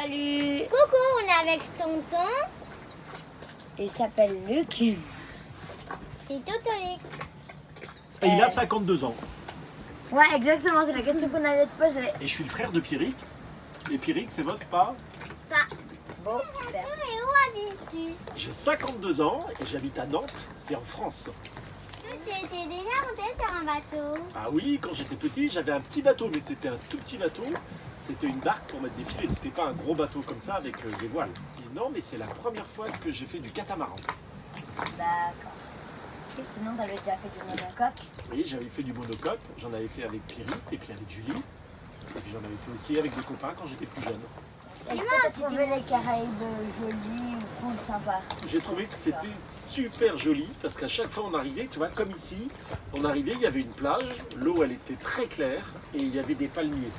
Salut. Coucou, on est avec tonton. Il s'appelle Luc. C'est Totolic. Et il a 52 ans. Ouais, exactement, c'est la question qu'on allait te poser. Et je suis le frère de Pierrick. Et Pierrick, c'est votre pas. Bon, Mais où habites-tu? J'ai 52 ans et j'habite à Nantes, c'est en France. Tu étais déjà monté sur un bateau. Ah oui, quand j'étais petit, j'avais un petit bateau, mais c'était un tout petit bateau. C'était une barque pour mettre des filets, c'était pas un gros bateau comme ça avec des voiles. Et non, mais c'est la première fois que j'ai fait du catamaran. d'accord. Et sinon, t'avais déjà fait du monocoque? Oui, j'avais fait du monocoque, j'en avais fait avec Pierrick et puis avec Julie. Et puis j'en avais fait aussi avec des copains quand j'étais plus jeune. Est-ce que t'as trouvé les Caraïbes jolies ou cool, sympas? J'ai trouvé que c'était super joli parce qu'à chaque fois on arrivait, tu vois, comme ici, on arrivait, il y avait une plage, l'eau elle était très claire et il y avait des palmiers.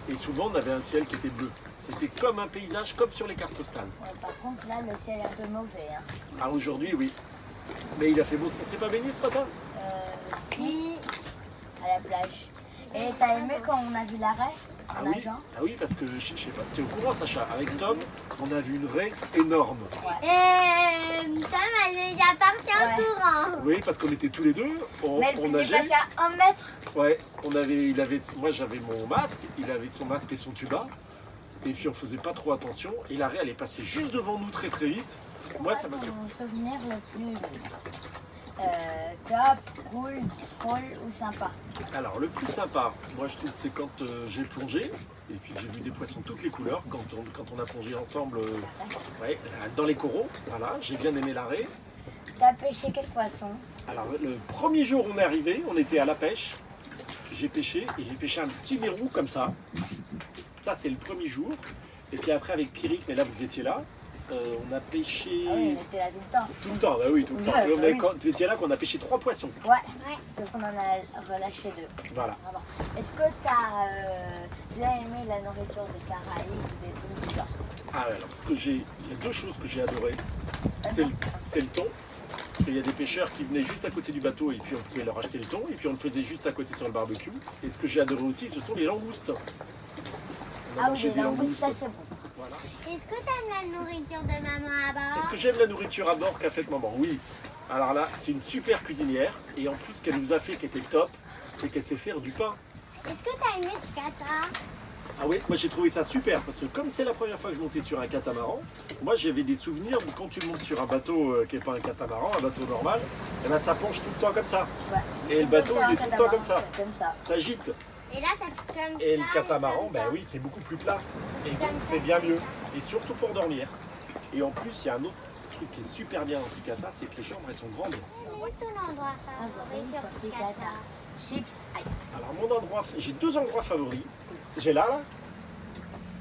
Et souvent on avait un ciel qui était bleu. C'était comme un paysage, comme sur les cartes postales. Ouais, par contre, là, le ciel est un peu mauvais. Hein. Ah, aujourd'hui, oui. Mais il a fait beau. On s'est pas baigné ce matin? Si, à la plage. Et t'as aimé quand on a vu l'arrêt en nageant? Ah oui, parce que je sais pas, tu es au courant, Sacha, avec Tom, on a vu une raie énorme. Tom, elle est déjà partie en courant. Oui, parce qu'on était tous les deux, on Mais elle est nageait. passée à 1 mètre. Ouais, moi j'avais mon masque, il avait son masque et son tuba, et puis on faisait pas trop attention, et la raie elle est passée juste devant nous très très vite. Moi ça m'a fait. Mon souvenir le plus top, cool, drôle ou sympa? Alors le plus sympa, moi je trouve que c'est quand j'ai plongé, et puis j'ai vu des poissons toutes les couleurs, quand on a plongé ensemble ouais, dans les coraux, voilà, j'ai bien aimé la raie. T'as pêché quel poisson? Alors le premier jour où on est arrivé, on était à la pêche, j'ai pêché, et j'ai pêché un petit mérou comme ça. Ça c'est le premier jour, et puis après avec Pierrick, mais là vous étiez là, on a pêché... Ah oui, on était là tout le temps. Tout le temps, bah oui, tout le temps. Ouais, bah Mais oui. quand tu étais là qu'on a pêché 3 poissons. Ouais, sauf qu'on en a relâché 2. Voilà. Vraiment. Est-ce que t'as bien aimé la nourriture des Caraïbes ou des trucs du genre? Ah ouais, alors il y a 2 choses que j'ai adorées. C'est le thon. Parce qu'il y a des pêcheurs qui venaient juste à côté du bateau et puis on pouvait leur acheter le thon et puis on le faisait juste à côté sur le barbecue. Et ce que j'ai adoré aussi, ce sont les langoustes. On a Ah mangé oui, des les langoustes, ça c'est bon. Voilà. Est-ce que t'aimes la nourriture de maman à Est-ce bord? que j'aime la nourriture à bord qu'a faite maman? Oui. Alors là, c'est une super cuisinière et en plus ce qu'elle nous a fait qui était top, c'est qu'elle sait faire du pain. Est-ce que t'as aimé Ticata? Ah oui, moi j'ai trouvé ça super parce que comme c'est la première fois que je montais sur un catamaran, moi j'avais des souvenirs de quand tu montes sur un bateau qui n'est pas un catamaran, un bateau normal, et ben ça penche tout le temps comme ça. Ouais. Et le bateau il est tout le temps comme ça. Comme ça. Ça gîte. Et là, t'as fait comme ça. Et le catamaran, comme ben ça. oui, c'est beaucoup plus plat. Et donc Comme ça. c'est bien mieux. Et surtout pour dormir. Et en plus, il y a un autre truc qui est super bien en Ticata, c'est que les chambres elles sont grandes. Quel est ton endroit favori sur Ticata? Chips, aïe. Alors mon endroit, j'ai 2 endroits favoris. J'ai là.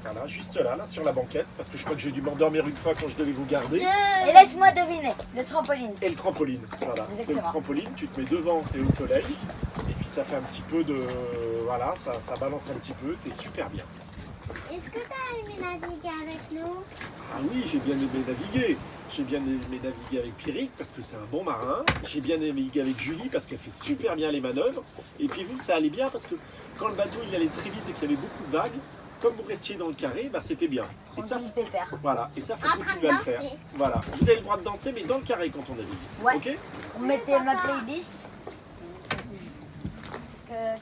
Voilà, juste là, sur la banquette, parce que je crois que j'ai dû m'endormir une fois quand je devais vous garder. Et laisse-moi deviner, le trampoline. Et le trampoline, voilà. C'est le Exactement. trampoline, tu te mets devant, t'es au soleil, et puis ça fait un petit peu de... Voilà, ça balance un petit peu, t'es super bien. Est-ce que t'as aimé naviguer avec nous? Ah oui, j'ai bien aimé naviguer. J'ai bien aimé naviguer avec Pierrick, parce que c'est un bon marin. J'ai bien aimé naviguer avec Julie, parce qu'elle fait super bien les manœuvres. Et puis vous, ça allait bien, parce que quand le bateau il allait très vite et qu'il y avait beaucoup de vagues, comme vous restiez dans le carré, bah, c'était bien. Et ça, Tranquille pépère. voilà, et ça faut En train de continuer à le faire. danser. Voilà, vous avez le droit de danser, mais dans le carré quand on navigue. Ouais. Ok? On mettait ma playlist.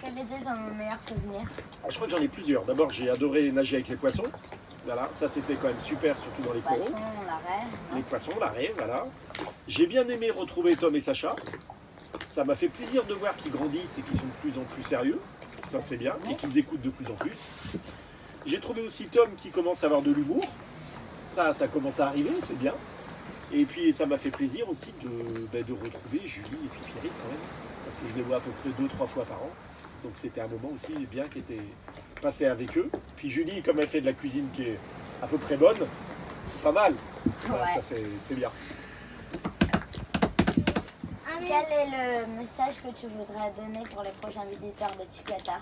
Quel était ton meilleur souvenir? Je crois que j'en ai plusieurs. D'abord, j'ai adoré nager avec les poissons. Voilà, ça c'était quand même super, surtout dans les coraux. Poisson, l'arrêt. Les poissons, l'arrêt, voilà. J'ai bien aimé retrouver Tom et Sacha. Ça m'a fait plaisir de voir qu'ils grandissent et qu'ils sont de plus en plus sérieux. Ça c'est bien. Et qu'ils écoutent de plus en plus. J'ai trouvé aussi Tom qui commence à avoir de l'humour. Ça commence à arriver, c'est bien. Et puis ça m'a fait plaisir aussi de retrouver Julie et puis Pierrick quand même. Parce que je les vois à peu près 2-3 fois par an. Donc c'était un moment aussi bien qui était passé avec eux. Puis Julie, comme elle fait de la cuisine qui est à peu près bonne, pas mal. Voilà, Ouais. c'est bien. Quel est le message que tu voudrais donner pour les prochains visiteurs de Ticata?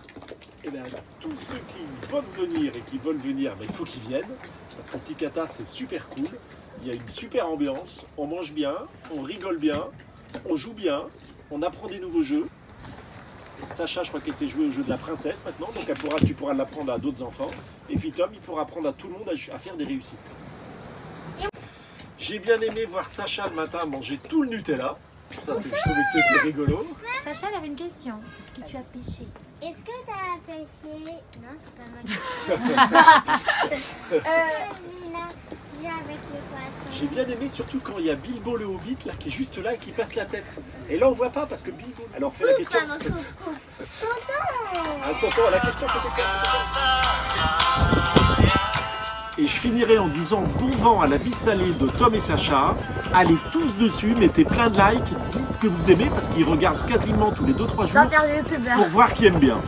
Et bien, tous ceux qui peuvent venir et qui veulent venir, ben, il faut qu'ils viennent. Parce que Ticata, c'est super cool. Il y a une super ambiance. On mange bien, on rigole bien, on joue bien, on apprend des nouveaux jeux. Sacha, je crois qu'elle sait jouer au jeu de la princesse maintenant, donc tu pourras l'apprendre à d'autres enfants. Et puis Tom, il pourra apprendre à tout le monde à faire des réussites. J'ai bien aimé voir Sacha le matin manger tout le Nutella. Ça, je trouvais que c'était rigolo. Sacha, elle avait une question. Est-ce que tu as pêché? Est-ce que t'as pêché? Non, c'est pas ma question. Mina, viens avec le poisson. J'ai bien aimé surtout quand il y a Bilbo le Hobbit là, qui est juste là et qui passe la tête. Et là on voit pas parce que Bilbo... Alors fais la Coupe, question. maman, coupe. Tonton! Ah, tonton, la question c'était quoi? Et je finirai en disant bon vent à la vie salée de Tom et Sacha. Allez tous dessus, mettez plein de likes, dites que vous aimez parce qu'ils regardent quasiment tous les 2-3 jours Sans faire de youtubeur. pour voir qui aime bien.